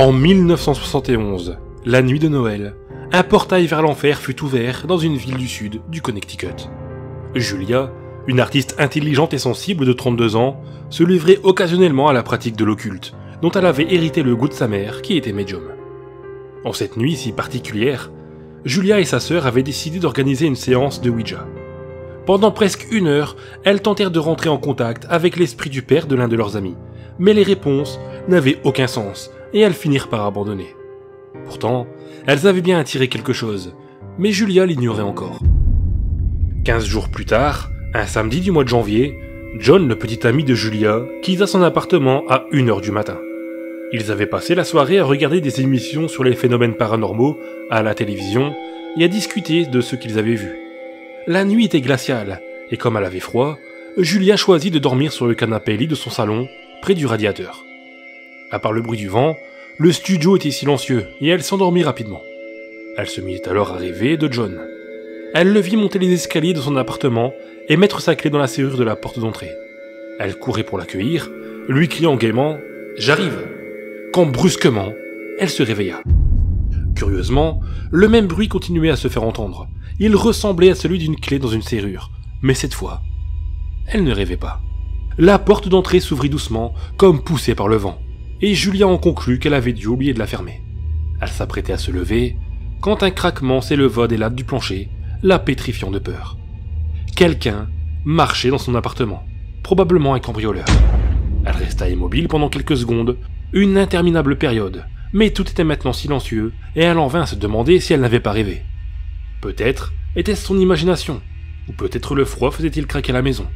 En 1971, la nuit de Noël, un portail vers l'enfer fut ouvert dans une ville du sud du Connecticut. Julia, une artiste intelligente et sensible de 32 ans, se livrait occasionnellement à la pratique de l'occulte, dont elle avait hérité le goût de sa mère, qui était médium. En cette nuit si particulière, Julia et sa sœur avaient décidé d'organiser une séance de Ouija. Pendant presque 1 heure, elles tentèrent de rentrer en contact avec l'esprit du père de l'un de leurs amis, mais les réponses n'avaient aucun sens, et elles finirent par abandonner. Pourtant, elles avaient bien attiré quelque chose, mais Julia l'ignorait encore. 15 jours plus tard, un samedi du mois de janvier, John, le petit ami de Julia, quitta son appartement à 1 heure du matin. Ils avaient passé la soirée à regarder des émissions sur les phénomènes paranormaux à la télévision et à discuter de ce qu'ils avaient vu. La nuit était glaciale, et comme elle avait froid, Julia choisit de dormir sur le canapé-lit de son salon, près du radiateur. À part le bruit du vent, le studio était silencieux et elle s'endormit rapidement. Elle se mit alors à rêver de John. Elle le vit monter les escaliers de son appartement et mettre sa clé dans la serrure de la porte d'entrée. Elle courait pour l'accueillir, lui criant gaiement « J'arrive !» quand brusquement, elle se réveilla. Curieusement, le même bruit continuait à se faire entendre. Il ressemblait à celui d'une clé dans une serrure, mais cette fois, elle ne rêvait pas. La porte d'entrée s'ouvrit doucement, comme poussée par le vent, et Julia en conclut qu'elle avait dû oublier de la fermer. Elle s'apprêtait à se lever, quand un craquement s'éleva des lattes du plancher, la pétrifiant de peur. Quelqu'un marchait dans son appartement, probablement un cambrioleur. Elle resta immobile pendant quelques secondes, une interminable période, mais tout était maintenant silencieux, et elle en vint à se demander si elle n'avait pas rêvé. Peut-être était-ce son imagination, ou peut-être le froid faisait-il craquer la maison.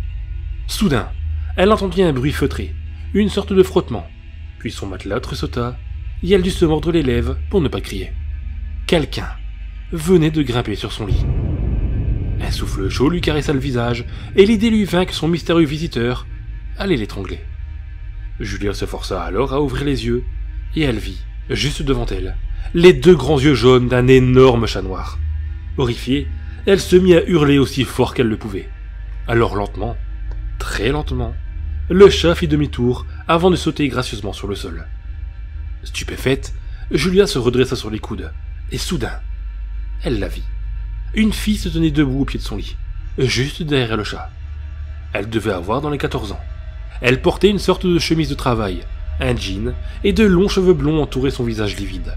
Soudain, elle entendit un bruit feutré, une sorte de frottement, puis son matelas tressauta, et elle dut se mordre les lèvres pour ne pas crier. Quelqu'un venait de grimper sur son lit. Un souffle chaud lui caressa le visage, et l'idée lui vint que son mystérieux visiteur allait l'étrangler. Julia se força alors à ouvrir les yeux, et elle vit, juste devant elle, les 2 grands yeux jaunes d'un énorme chat noir. Horrifiée, elle se mit à hurler aussi fort qu'elle le pouvait. Alors lentement, très lentement, le chat fit demi-tour avant de sauter gracieusement sur le sol. Stupéfaite, Julia se redressa sur les coudes, et soudain, elle la vit. Une fille se tenait debout au pied de son lit, juste derrière le chat. Elle devait avoir dans les 14 ans. Elle portait une sorte de chemise de travail, un jean, et de longs cheveux blonds entouraient son visage livide.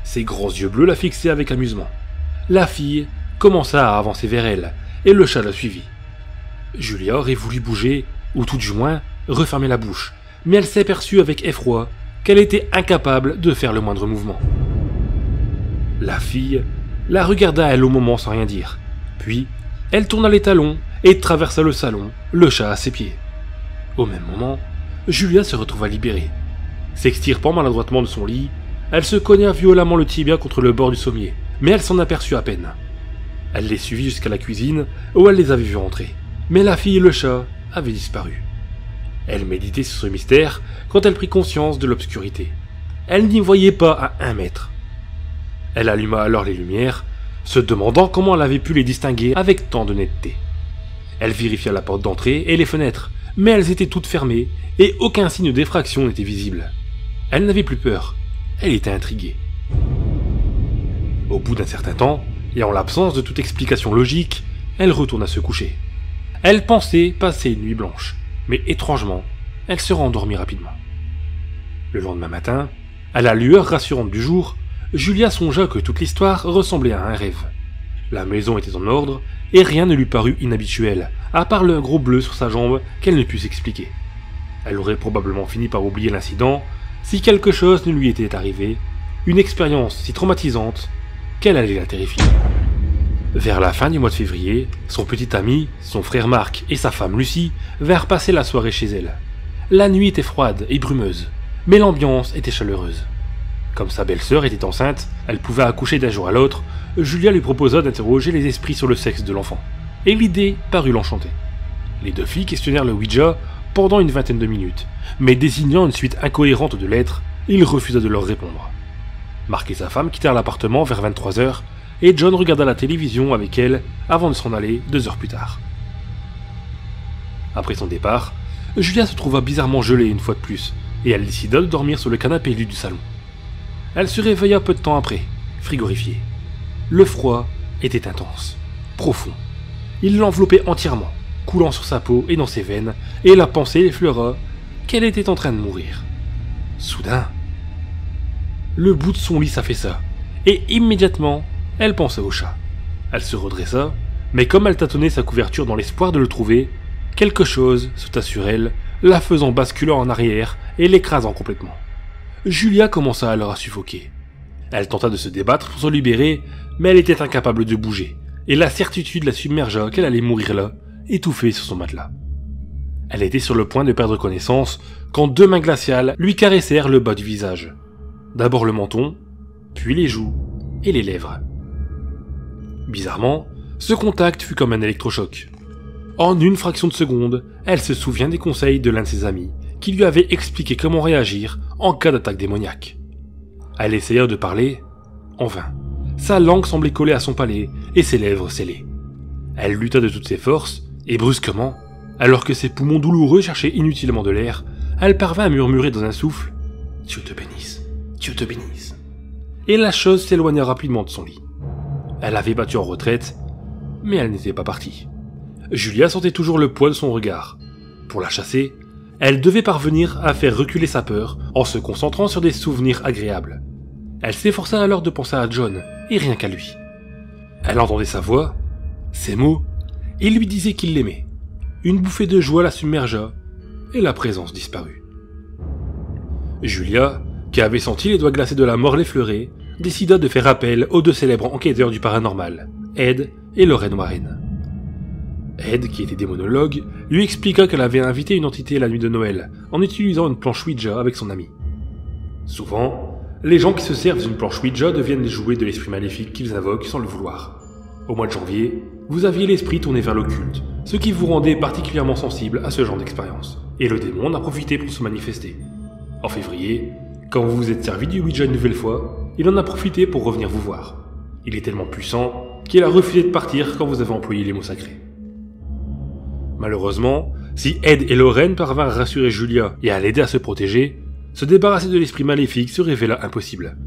Ses grands yeux bleus la fixaient avec amusement. La fille commença à avancer vers elle, et le chat la suivit. Julia aurait voulu bouger, ou tout du moins refermer la bouche, mais elle s'aperçut avec effroi qu'elle était incapable de faire le moindre mouvement. La fille la regarda elle au moment sans rien dire, puis elle tourna les talons et traversa le salon, le chat à ses pieds. Au même moment, Julia se retrouva libérée. S'extirpant maladroitement de son lit, elle se cogna violemment le tibia contre le bord du sommier, mais elle s'en aperçut à peine. Elle les suivit jusqu'à la cuisine, où elle les avait vus entrer, mais la fille et le chat avaient disparu. Elle méditait sur ce mystère quand elle prit conscience de l'obscurité. Elle n'y voyait pas à 1 mètre. Elle alluma alors les lumières, se demandant comment elle avait pu les distinguer avec tant de netteté. Elle vérifia la porte d'entrée et les fenêtres, mais elles étaient toutes fermées et aucun signe d'effraction n'était visible. Elle n'avait plus peur, elle était intriguée. Au bout d'un certain temps, et en l'absence de toute explication logique, elle retourna se coucher. Elle pensait passer une nuit blanche, mais étrangement, elle se rendormit rapidement. Le lendemain matin, à la lueur rassurante du jour, Julia songea que toute l'histoire ressemblait à un rêve. La maison était en ordre, et rien ne lui parut inhabituel, à part le gros bleu sur sa jambe qu'elle ne put s'expliquer. Elle aurait probablement fini par oublier l'incident si quelque chose ne lui était arrivé, une expérience si traumatisante qu'elle allait la terrifier. Vers la fin du mois de février, son petit ami, son frère Marc et sa femme Lucie vinrent passer la soirée chez elle. La nuit était froide et brumeuse, mais l'ambiance était chaleureuse. Comme sa belle-sœur était enceinte, elle pouvait accoucher d'un jour à l'autre, Julia lui proposa d'interroger les esprits sur le sexe de l'enfant. Et l'idée parut l'enchanter. Les 2 filles questionnèrent le Ouija pendant une vingtaine de minutes, mais désignant une suite incohérente de lettres, il refusa de leur répondre. Marc et sa femme quittèrent l'appartement vers 23h, et John regarda la télévision avec elle avant de s'en aller 2 heures plus tard. Après son départ, Julia se trouva bizarrement gelée une fois de plus, et elle décida de dormir sur le canapé lit du salon. Elle se réveilla peu de temps après, frigorifiée. Le froid était intense, profond. Il l'enveloppait entièrement, coulant sur sa peau et dans ses veines, et la pensée effleura qu'elle était en train de mourir. Soudain, le bout de son lit s'affaissa, et immédiatement, elle pensa au chat. Elle se redressa, mais comme elle tâtonnait sa couverture dans l'espoir de le trouver, quelque chose sauta sur elle, la faisant basculer en arrière et l'écrasant complètement. Julia commença alors à suffoquer. Elle tenta de se débattre pour se libérer, mais elle était incapable de bouger, et la certitude la submergea qu'elle allait mourir là, étouffée sur son matelas. Elle était sur le point de perdre connaissance quand 2 mains glaciales lui caressèrent le bas du visage. D'abord le menton, puis les joues et les lèvres. Bizarrement, ce contact fut comme un électrochoc. En une fraction de seconde, elle se souvient des conseils de l'un de ses amis, qui lui avait expliqué comment réagir en cas d'attaque démoniaque. Elle essaya de parler, en vain. Sa langue semblait collée à son palais et ses lèvres scellées. Elle lutta de toutes ses forces, et brusquement, alors que ses poumons douloureux cherchaient inutilement de l'air, elle parvint à murmurer dans un souffle « Dieu te bénisse, Dieu te bénisse ». Et la chose s'éloigna rapidement de son lit. Elle avait battu en retraite, mais elle n'était pas partie. Julia sentait toujours le poids de son regard. Pour la chasser, elle devait parvenir à faire reculer sa peur en se concentrant sur des souvenirs agréables. Elle s'efforça alors de penser à John, et rien qu'à lui. Elle entendait sa voix, ses mots, et lui disait qu'il l'aimait. Une bouffée de joie la submergea, et la présence disparut. Julia, qui avait senti les doigts glacés de la mort l'effleurer, décida de faire appel aux 2 célèbres enquêteurs du paranormal, Ed et Lorraine Warren. Ed, qui était démonologue, lui expliqua qu'elle avait invité une entité la nuit de Noël, en utilisant une planche Ouija avec son ami. Souvent, les gens qui se servent d'une planche Ouija deviennent les jouets de l'esprit maléfique qu'ils invoquent sans le vouloir. Au mois de janvier, vous aviez l'esprit tourné vers l'occulte, ce qui vous rendait particulièrement sensible à ce genre d'expérience, et le démon en a profité pour se manifester. En février, quand vous vous êtes servi du Ouija une nouvelle fois, il en a profité pour revenir vous voir. Il est tellement puissant qu'il a refusé de partir quand vous avez employé les mots sacrés. Malheureusement, si Ed et Lorraine parvinrent à rassurer Julia et à l'aider à se protéger, se débarrasser de l'esprit maléfique se révéla impossible.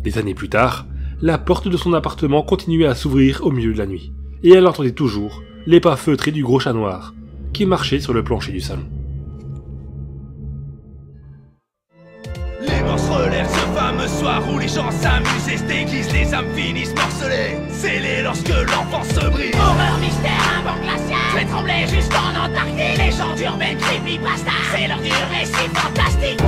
Des années plus tard, la porte de son appartement continuait à s'ouvrir au milieu de la nuit, et elle entendait toujours les pas feutrés du gros chat noir qui marchait sur le plancher du salon. Les morses relèvent ce fameux soir où les gens s'amusent et se déguisent, les âmes finissent morcelées, scellées lorsque l'enfance se brise. Horreur, mystère, un vent glacial, fait trembler jusqu'en Antarctique. Légende urbaine, creepypasta, c'est l'heure du récit fantastique.